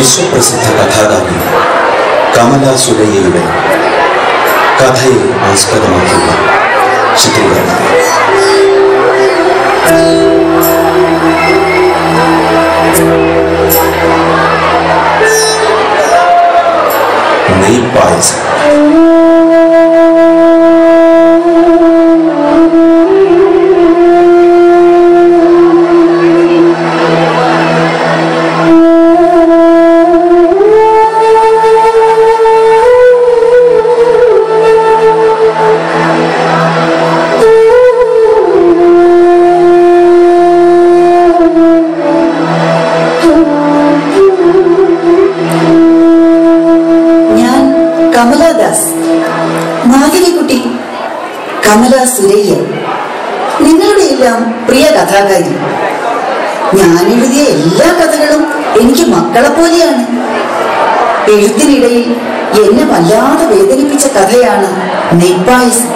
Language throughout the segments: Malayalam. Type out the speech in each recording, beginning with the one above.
വിശ്വപ്രസിദ്ധ കഥാകാരി കമല സുരയ്യയുടെ കഥയെ ആസ്പദമാക്കിയുള്ള ചിത്രീകരണം. നെയ്പായസം. മാധവിക്കുട്ടി, കമല സുരയ്യ, നിങ്ങളുടെ എല്ലാം പ്രിയ കഥാകാരി. ഞാൻ എഴുതിയ എല്ലാ കഥകളും എനിക്ക് മക്കളെ പോലെയാണ്. എഴുത്തിനിടയിൽ എന്നെ വല്ലാതെ വേദനിപ്പിച്ച കഥയാണ് നെയ്പായസം.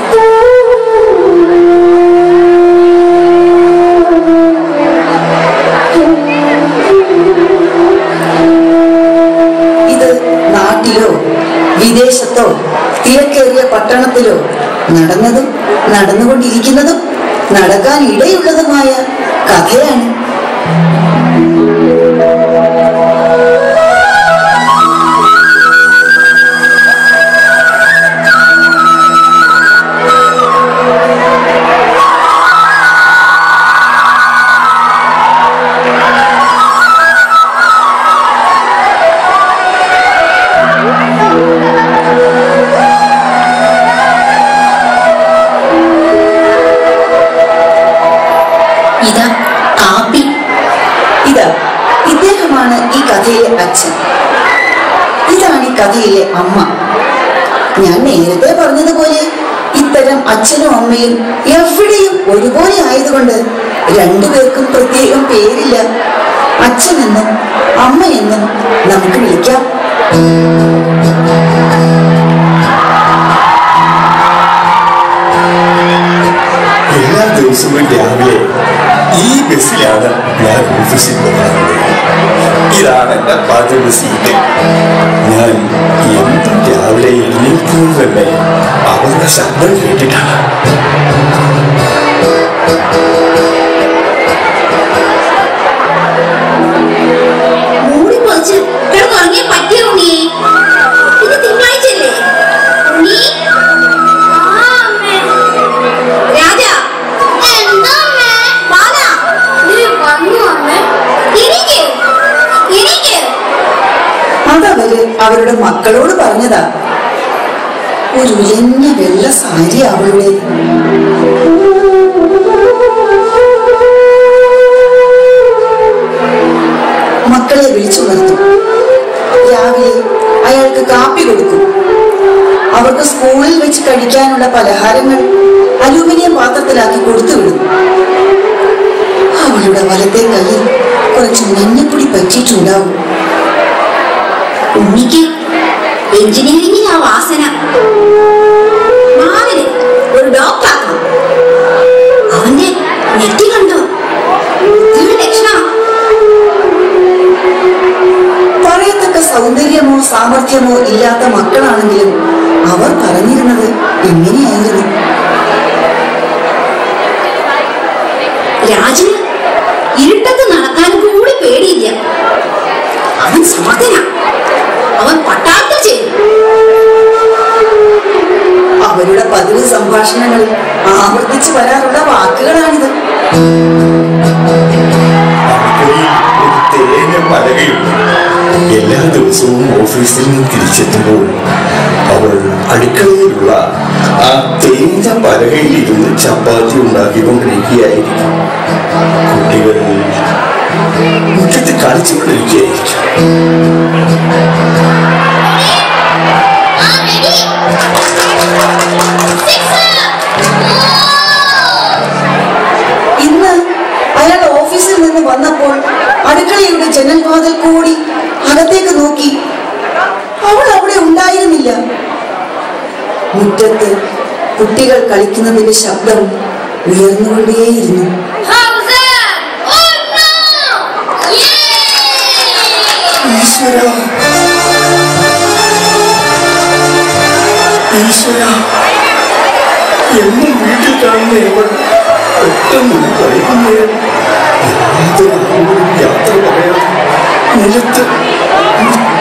ഇത് നാട്ടിലോ വിദേശത്തോ തിരക്കേറിയ പട്ടണത്തിലോ നടന്നതും നടന്നുകൊണ്ടിരിക്കുന്നതും നടക്കാൻ ഇടയുള്ളതുമായ കഥയാണ്. ഇദ്ദേഹമാണ് ഈ കഥയിലെ അച്ഛൻ. ഇതാണ് ഈ കഥയിലെ അമ്മ. ഞാൻ നേരത്തെ പറഞ്ഞതുപോലെ ഇത്തരം അച്ഛനും അമ്മയും എവിടെയും ഒരുപോലെ ആയതുകൊണ്ട് രണ്ടുപേർക്കും പ്രത്യേകം പേരില്ല. അച്ഛനെന്നും അമ്മയെന്നും നമുക്ക് വിളിക്കാം. എല്ലാ ദിവസവും രാവിലെ ഈ ബസ്സിലാണ് ഞാൻ ഓഫീസിൽ പോകാറുള്ളത്. ഇതാണ് എന്റെ പാചക സീറ്റ്. ഞാൻ എന്നും രാവിലെ എഴുന്നേൽക്കുന്നത് തന്നെ അവരുടെ ശബ്ദം കേട്ടിട്ടാണ്. അതവര് അവരുടെ മക്കളോട് പറഞ്ഞതാ. ഒരു ഉലഞ്ഞ വെള്ള സാരി അവളുടെ. മക്കളെ വിളിച്ചുണർത്തും. രാവിലെ അയാൾക്ക് കാപ്പി കൊടുക്കും. അവർക്ക് സ്കൂളിൽ വെച്ച് കഴിക്കാനുള്ള പലഹാരങ്ങൾ അലൂമിനിയം പാത്രത്തിലാക്കി കൊടുത്തുവിടും. അവളുടെ വലത്തെ കയ്യിൽ കുറച്ച് മഞ്ഞപ്പൊടി പറ്റിയിട്ടുണ്ടാവും. ഉണ്ണിക്ക് എഞ്ചിനീയറിംഗിൽ ആ വാസന. മാവിന് ഒരു ഡോക്ടറാക്കണം. അവന്റെ നെറ്റി കണ്ടോ? പറയത്തക്ക സൗന്ദര്യമോ സാമർഥ്യമോ ഇല്ലാത്ത മക്കളാണെങ്കിലും അവർ പറഞ്ഞിരുന്നത് എങ്ങനെയായിരുന്നു? രാജന് ഇരുട്ടത്ത് നടക്കാൻ കൂടി പേടിയില്ല. അവൻ സമർത്ഥനാ. അവൻ പട്ടാളത്തിൽ ചെയ്യും. അവരുടെ പതിവ് സംഭാഷണങ്ങളിൽ ആവർത്തിച്ചു വരാറുള്ള വാക്കുകളാണിത്. എല്ലാ ദിവസവും ഓഫീസിൽ നിന്ന് തിരിച്ചെത്തുമ്പോൾ അവൾ അടുക്കളയിലുള്ള ആ തേഞ്ഞ പലകയിൽ ഇരുന്ന് ചപ്പാത്തി ഉണ്ടാക്കിക്കൊണ്ടിരിക്കുകയായിരിക്കും. കുട്ടികൾ മുറ്റത്ത് കളിച്ചുകൊണ്ടിരിക്കുകയായിരിക്കും. ഇന്ന് അയാൾ ഓഫീസിൽ നിന്ന് വന്നപ്പോൾ അടുക്കളയുടെ ജനൽവാതിൽ കൂടി അകത്തേക്ക് നോക്കി. അവൾ അവിടെ ഉണ്ടായിരുന്നില്ല. മുറ്റത്ത് കുട്ടികൾ കളിക്കുന്നതിന്റെ ശബ്ദം ഉയർന്നുകൊണ്ടേയിരുന്നു. ഈശ്വര, ഈശ്വര, ഈശ്വര, എന്നും വീട്ടിൽ കാണുന്ന അവൾ പെട്ടെന്ന് വൈകുന്നേരം യാതൊരു യാത്ര പറയാതെ നിലത്ത്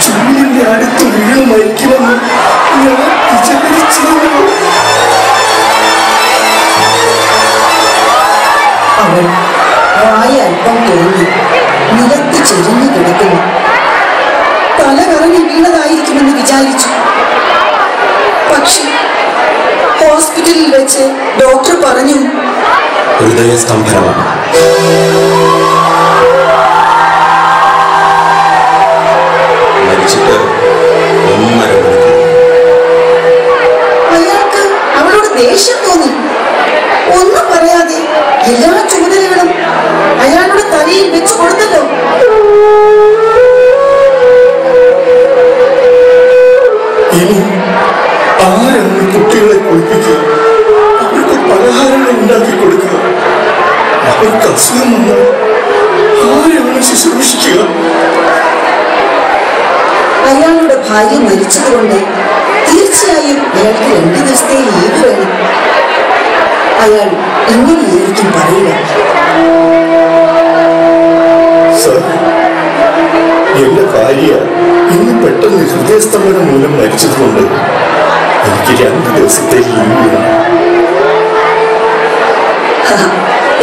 ചൂടിന്റെ അടുത്ത് വീണ് മരിക്കുമെന്ന് ഞാൻ വിചാരിച്ചിരുന്നു. അവൾ വായ അല്പം തോന്നി നിലത്ത് ചെരിഞ്ഞു കിടക്കുന്നു. തല കറങ്ങി വീണതായിരിക്കുമെന്ന് വിചാരിച്ചു. പക്ഷെ ഹോസ്പിറ്റലിൽ വെച്ച് ഡോക്ടർ പറഞ്ഞു ഹൃദയസ്തംഭനമാണ്. മരിച്ചിട്ട് 1.5 മണിക്കൂർ. അയാൾക്ക് അവളോട് ദേഷ്യം തോന്നി. ഒന്നും പറയാതെ എല്ലാ ചുമതലകളും അയാളുടെ തലയിൽ വെച്ച് കൊടുത്തല്ലോ. ഇനി ആരാണ് കുട്ടികളെ കുളിപ്പിക്കുക, അവർക്ക് പലഹാരങ്ങൾ ഉണ്ടാക്കി കൊടുക്കുക, അവർക്ക് അസുഖം വന്നാൽ ആരാണ് ശുശ്രൂഷിക്കുക? അയാളുടെ ഭാര്യ മരിച്ചതുകൊണ്ട് തീർച്ചയായും അയാൾക്ക് 2 ദിവസത്തെ ലീവ് വേണം. അയാൾ എങ്ങനെയായിരിക്കും പറയുക? സർ, എന്റെ ഭാര്യ ഇന്ന് പെട്ടെന്ന് ഹൃദയസ്തംഭനം മൂലം മരിച്ചതുകൊണ്ട് എനിക്ക് 2 ദിവസത്തെ ലീവ് വേണം.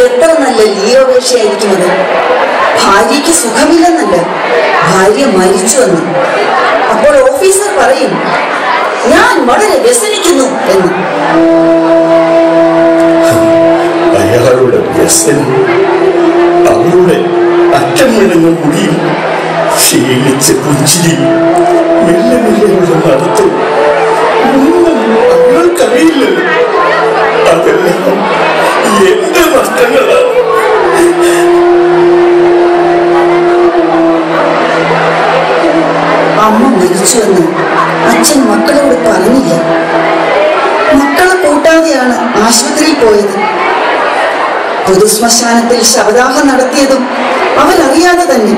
എത്ര നല്ല ലീവപേക്ഷയായിരിക്കും അത്. ഭാര്യയ്ക്ക് സുഖമില്ലെന്നല്ല, ഭാര്യ മരിച്ചുവെന്ന്. അപ്പോൾ ഓഫീസർ പറയും ഞാൻ വളരെ വ്യസനിക്കുന്നു എന്ന്. അയാളുടെ വ്യസനം, അവളുടെ അറ്റം വിടുന്ന മുടിയും ക്ഷീണിച്ച പുഞ്ചിരിയും മെല്ലെ മെല്ലെയുള്ള നടത്തും ഒന്നും അയാൾക്കറിയില്ലല്ലോ. അതെല്ലാം എന്റെ നഷ്ടങ്ങളാണ്. അമ്മ മരിച്ചുവെന്ന് അച്ഛൻ മക്കളോട് പറഞ്ഞില്ല. മക്കളെ കൂട്ടാതെയാണ് ആശുപത്രിയിൽ പോയത്. പൊതുശ്മശാനത്തിൽ ശവദാഹം നടത്തിയതും അവരറിയാതെ തന്നെ.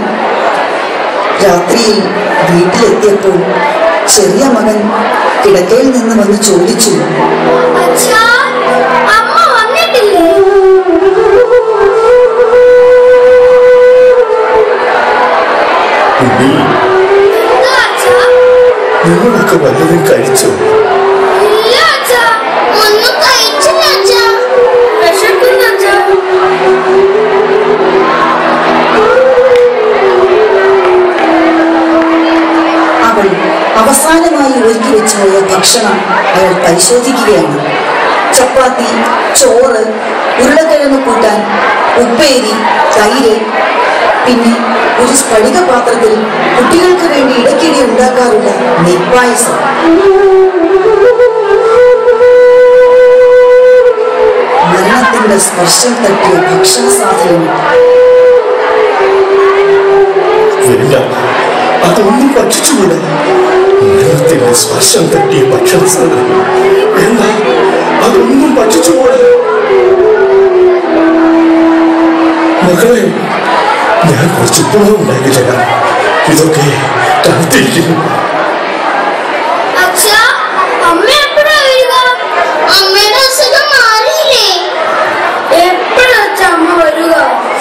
രാത്രിയിൽ വീട്ടിലെത്തിയപ്പോൾ ചെറിയ മകൻ കിടക്കയിൽ നിന്ന് വന്ന് ചോദിച്ചു, അമ്മ വന്നിട്ടില്ലേ? നിങ്ങളൊക്കെ വല്ലതും കഴിച്ചോ? അവൾ അവസാനമായി ഒരുക്കി വെച്ചുപോയ ഭക്ഷണം അയാൾ പരിശോധിക്കുകയാണ്. ചപ്പാത്തി, ചോറ്, ഉരുളക്കിഴങ്ങ് കൂട്ടാൻ, ഉപ്പേരി, തൈര്, പിന്നെ ഒരു സ്ഫടിക പാത്രത്തിൽ കുട്ടികൾക്ക് വേണ്ടി ഇടയ്ക്കിടെ ഉണ്ടാക്കാറുള്ള നെയ്പായസം. മരണത്തിന്റെ സ്പർശം തട്ടിയ ഭക്ഷണ സാധനങ്ങൾ. അതൊന്നും ഭക്ഷിച്ചുകൂടെ. മരണത്തിന്റെ സ്പർശം തട്ടിയ ഭക്ഷണ സാധനം വേണ്ട, അതൊന്നും ഭക്ഷിച്ചുകൂടെ. മക്കളെ, ഞാൻ കുറച്ച് ഉപ്പുമാവ് ഉണ്ടാക്കി തരാം. ഇതൊക്കെ തണുത്തിരിക്കുന്നു.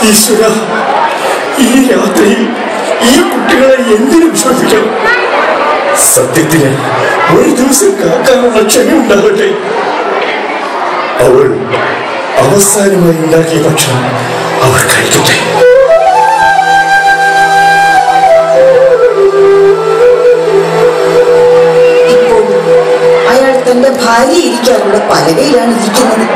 ഈശ്വര, ഈ രാത്രിയിൽ ഈ കുട്ടികളെ എന്തിനു വിശ്വസിക്കണം? സത്യത്തിന് ഒരു ദിവസം കാക്കാനുള്ള ക്ഷമയുണ്ടാകട്ടെ. അവൾ അവസാനമായി ഉണ്ടാക്കിയ ഭക്ഷണം അവർ കഴിക്കട്ടെ. ഇപ്പോൾ അയാൾ തന്റെ ഭാര്യ ഇരിക്കാനുള്ള പലകയിലാണ് ഇരിക്കുന്നത്.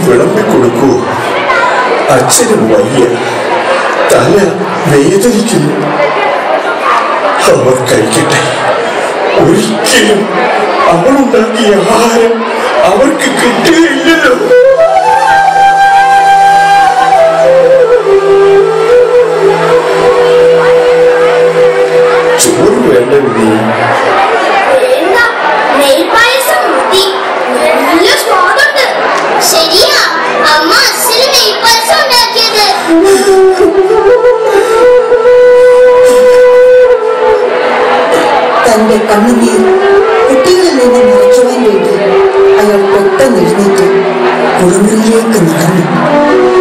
വിളമ്പിക്കൊടുക്കൂ. അച്ഛനും വയ്യ, തല വേദനിക്കുന്നു. അവർ കഴിക്കട്ടെ. ഒരിക്കലും അവളുണ്ടാക്കിയ ആഹാരം അവർക്ക് കിട്ടുകയില്ലല്ലോ. വിധി. ശരിയാ, അമ്മ അച്ഛന് നെയ്പായസം ഉണ്ടാക്കിയത്. തന്റെ കണ്ണുനീർ കുട്ടികളിൽ നിന്ന് മറയ്ക്കുവാൻ വേണ്ടി അയാൾ പെട്ടെന്ന് എഴുന്നേറ്റ് കുളിമുറിയിലേക്ക് നടന്നു.